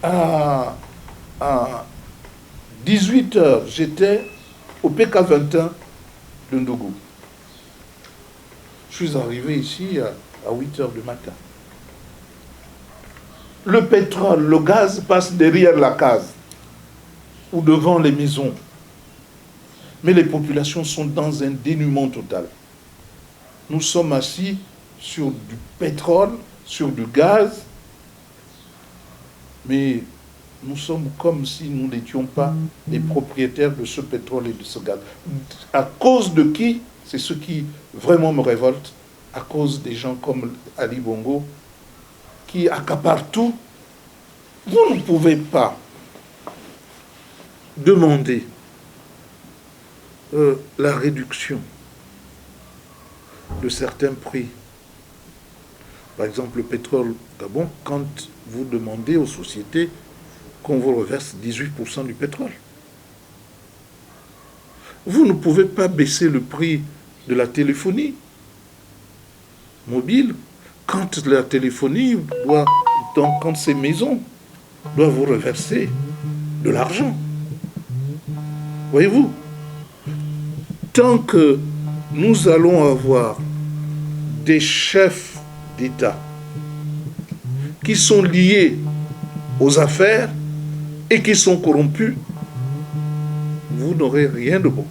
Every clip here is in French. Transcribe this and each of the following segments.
à 18 h, j'étais au PK21 de Ndougou. Je suis arrivé ici à 8 h du matin. Le pétrole, le gaz passe derrière la case ou devant les maisons. Mais les populations sont dans un dénuement total. Nous sommes assis sur du pétrole, sur du gaz, mais nous sommes comme si nous n'étions pas les propriétaires de ce pétrole et de ce gaz. À cause de qui? C'est ce qui vraiment me révolte. À cause des gens comme Ali Bongo, qui accaparent tout. Vous ne pouvez pas demander la réduction de certains prix. Par exemple, le pétrole Gabon, quand vous demandez aux sociétés qu'on vous reverse 18% du pétrole. Vous ne pouvez pas baisser le prix de la téléphonie mobile quand la téléphonie doit, quand ces maisons doivent vous reverser de l'argent. Voyez-vous, tant que nous allons avoir des chefs d'État qui sont liés aux affaires et qui sont corrompus, vous n'aurez rien de bon.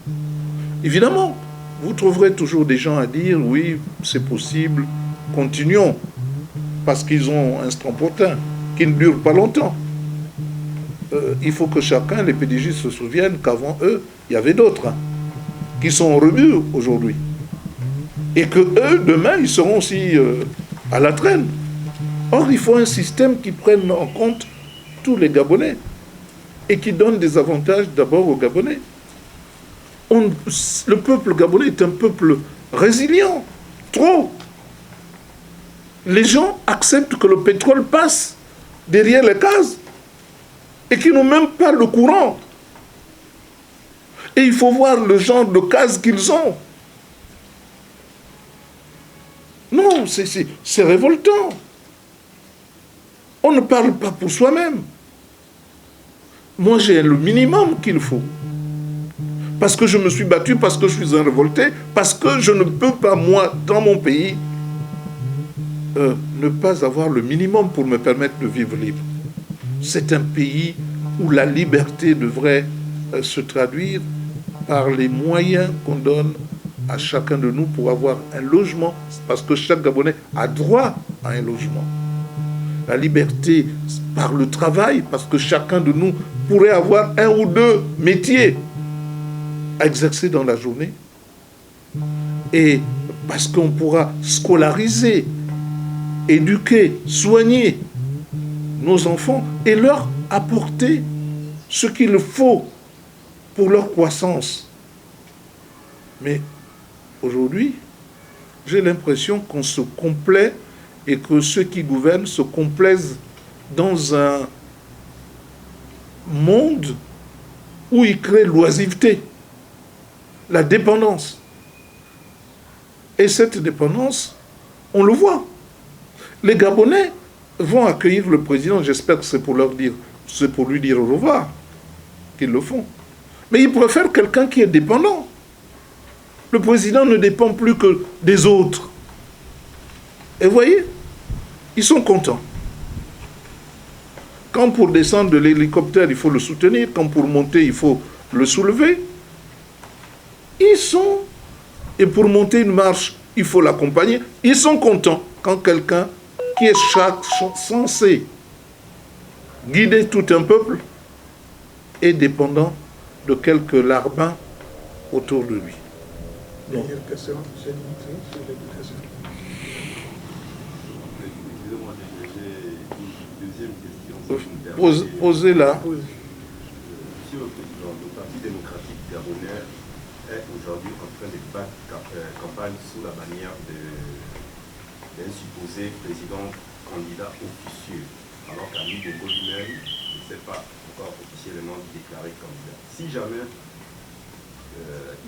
Évidemment, vous trouverez toujours des gens à dire « oui, c'est possible, continuons », parce qu'ils ont un strampotin qui ne dure pas longtemps. Il faut que chacun, les PDG, se souviennent qu'avant eux, il y avait d'autres qui sont en rebut aujourd'hui. Et que eux, demain, ils seront aussi à la traîne. Or, il faut un système qui prenne en compte tous les Gabonais et qui donne des avantages d'abord aux Gabonais. Le peuple gabonais est un peuple résilient, trop. Les gens acceptent que le pétrole passe derrière les cases et qu'ils n'ont même pas le courant. Et il faut voir le genre de cases qu'ils ont. Non, c'est révoltant. On ne parle pas pour soi-même. Moi, j'ai le minimum qu'il faut. Parce que je me suis battu, parce que je suis un révolté, parce que je ne peux pas, moi, dans mon pays, ne pas avoir le minimum pour me permettre de vivre libre. C'est un pays où la liberté devrait se traduire par les moyens qu'on donne à chacun de nous pour avoir un logement, parce que chaque Gabonais a droit à un logement. La liberté par le travail, parce que chacun de nous pourrait avoir un ou deux métiers à exercer dans la journée. Et parce qu'on pourra scolariser, éduquer, soigner nos enfants et leur apporter ce qu'il faut pour leur croissance. Mais aujourd'hui, j'ai l'impression qu'on se complaît et que ceux qui gouvernent se complaisent dans un monde où ils créent l'oisiveté, la dépendance. Et cette dépendance, on le voit. Les Gabonais vont accueillir le président, j'espère que c'est pour lui dire au revoir qu'ils le font. Mais ils préfèrent quelqu'un qui est dépendant. Le président ne dépend plus que des autres. Et vous voyez, ils sont contents. Quand pour descendre de l'hélicoptère, il faut le soutenir, quand pour monter, il faut le soulever, ils sont... Et pour monter une marche, il faut l'accompagner. Ils sont contents quand quelqu'un qui est censé guider tout un peuple est dépendant de quelques larbins autour de lui. Dernière question, M. Dimitri, sur l'éducation. Excusez-moi, j'ai une deuxième question. Posez-la. Monsieur le Président, le Parti démocratique gabonais est aujourd'hui en train de battre campagne sous la bannière d'un supposé président candidat officieux, alors qu'Ali Bongo lui-même ne s'est pas encore officiellement déclaré candidat. Si jamais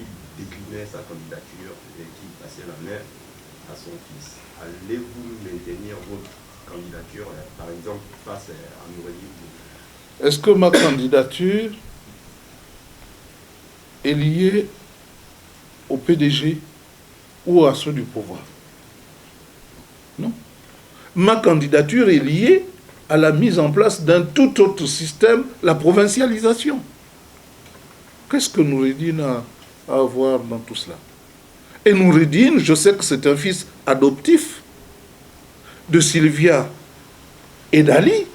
il déclinait sa candidature et qu'il passait la main à son fils, allez-vous maintenir votre candidature, par exemple, face à Noureli Est-ce que ma candidature est liée au PDG ou à ceux du pouvoir? Non. Ma candidature est liée à la mise en place d'un tout autre système, la provincialisation. Qu'est-ce que Noureddine a à voir dans tout cela? Et Noureddine, je sais que c'est un fils adoptif de Sylvia et d'Ali.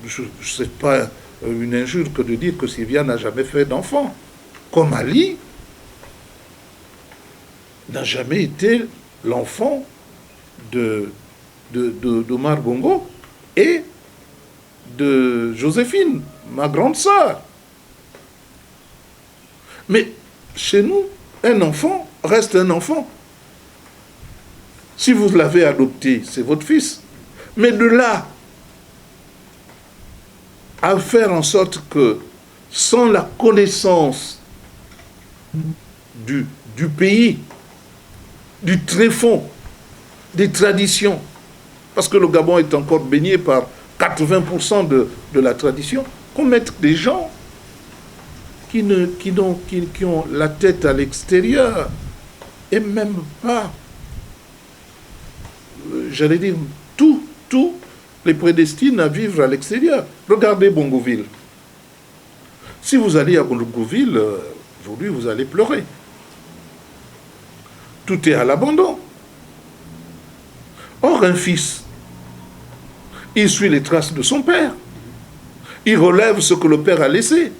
Ce n'est pas une injure que de dire que Sylvia n'a jamais fait d'enfant. Comme Ali n'a jamais été l'enfant d'Omar Bongo et de Joséphine, ma grande sœur. Mais chez nous, un enfant reste un enfant. Si vous l'avez adopté, c'est votre fils. Mais de là à faire en sorte que, sans la connaissance du pays, du tréfonds, des traditions, parce que le Gabon est encore baigné par 80% de la tradition, qu'on mette des gens qui ont la tête à l'extérieur et même pas, j'allais dire, tout les prédestine à vivre à l'extérieur. Regardez Bongoville. Si vous allez à Bongoville, aujourd'hui, vous allez pleurer. Tout est à l'abandon. Or, un fils, il suit les traces de son père. Il relève ce que le père a laissé.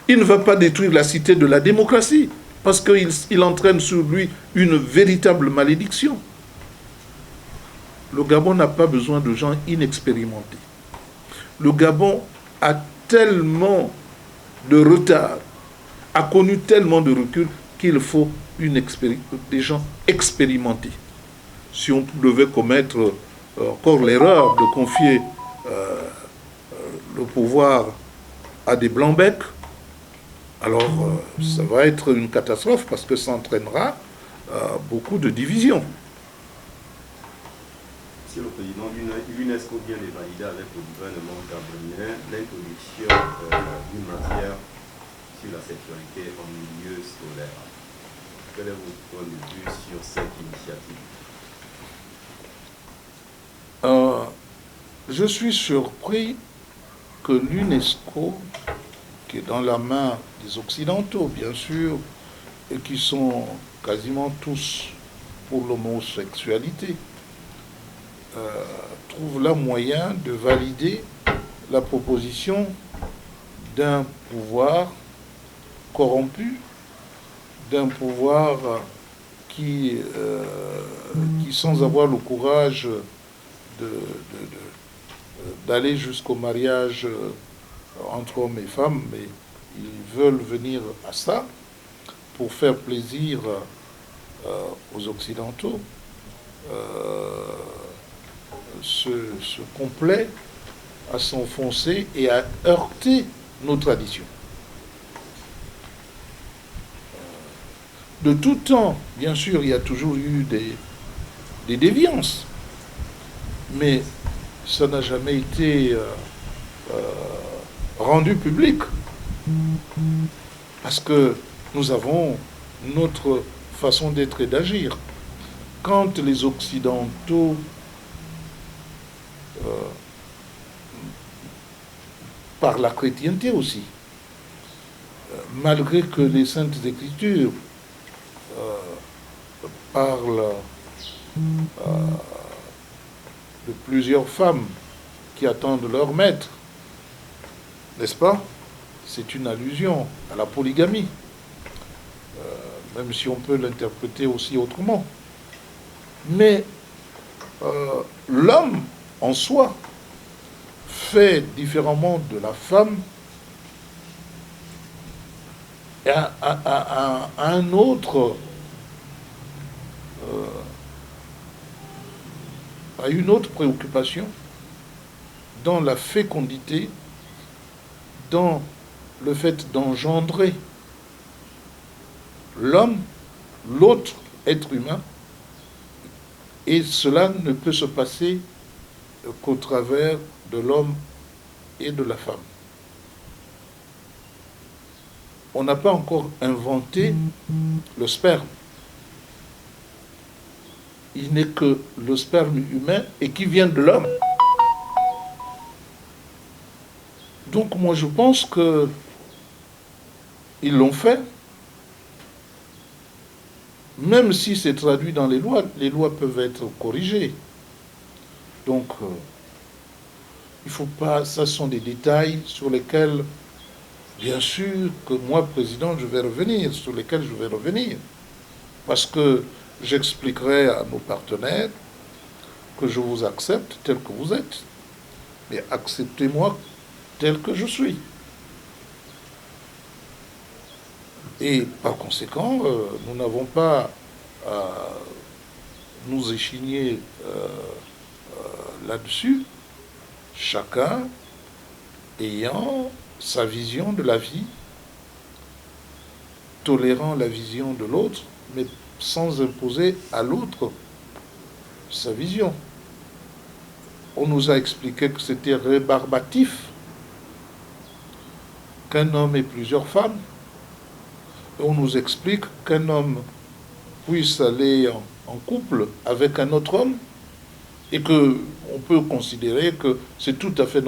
Il ne va pas détruire la cité de la démocratie, parce qu'il entraîne sur lui une véritable malédiction. Le Gabon n'a pas besoin de gens inexpérimentés. Le Gabon a tellement de retard, a connu tellement de recul qu'il faut des gens expérimentés. Si on devait commettre encore l'erreur de confier le pouvoir à des blancs-becs, alors ça va être une catastrophe parce que ça entraînera beaucoup de divisions. Monsieur le Président, l'UNESCO vient de valider avec le gouvernement gabonais l'introduction d'une matière sur la sexualité en milieu scolaire. Quel est votre point de vue sur cette initiative? Je suis surpris que l'UNESCO, qui est dans la main des Occidentaux, bien sûr, et qui sont quasiment tous pour l'homosexualité, trouve là moyen de valider la proposition d'un pouvoir corrompu, d'un pouvoir qui sans avoir le courage d'aller jusqu'au mariage entre hommes et femmes, mais ils veulent venir à ça pour faire plaisir aux Occidentaux, se complaît à s'enfoncer et à heurter nos traditions. De tout temps, bien sûr, il y a toujours eu des déviances, mais ça n'a jamais été rendu public, parce que nous avons notre façon d'être et d'agir. Quand les Occidentaux par la chrétienté aussi, malgré que les Saintes Écritures parlent de plusieurs femmes qui attendent leur maître, n'est-ce pas? C'est une allusion à la polygamie, même si on peut l'interpréter aussi autrement. Mais l'homme en soi fait différemment de la femme à un autre, à une autre préoccupation dans la fécondité, dans le fait d'engendrer l'homme, l'autre être humain, et cela ne peut se passer qu'au travers de l'homme et de la femme. On n'a pas encore inventé le sperme. Il n'est que le sperme humain et qui vient de l'homme. Donc moi je pense que ils l'ont fait. Même si c'est traduit dans les lois peuvent être corrigées. Donc il ne faut pas, ça sont des détails sur lesquels, bien sûr, que moi, président, je vais revenir, sur lesquels je vais revenir. Parce que j'expliquerai à nos partenaires que je vous accepte tel que vous êtes. Mais acceptez-moi tel que je suis. Et par conséquent, nous n'avons pas à nous échigner là-dessus, chacun ayant sa vision de la vie, tolérant la vision de l'autre, mais sans imposer à l'autre sa vision. On nous a expliqué que c'était rébarbatif qu'un homme ait plusieurs femmes. Et on nous explique qu'un homme puisse aller en couple avec un autre homme et qu'on peut considérer que c'est tout à fait normal.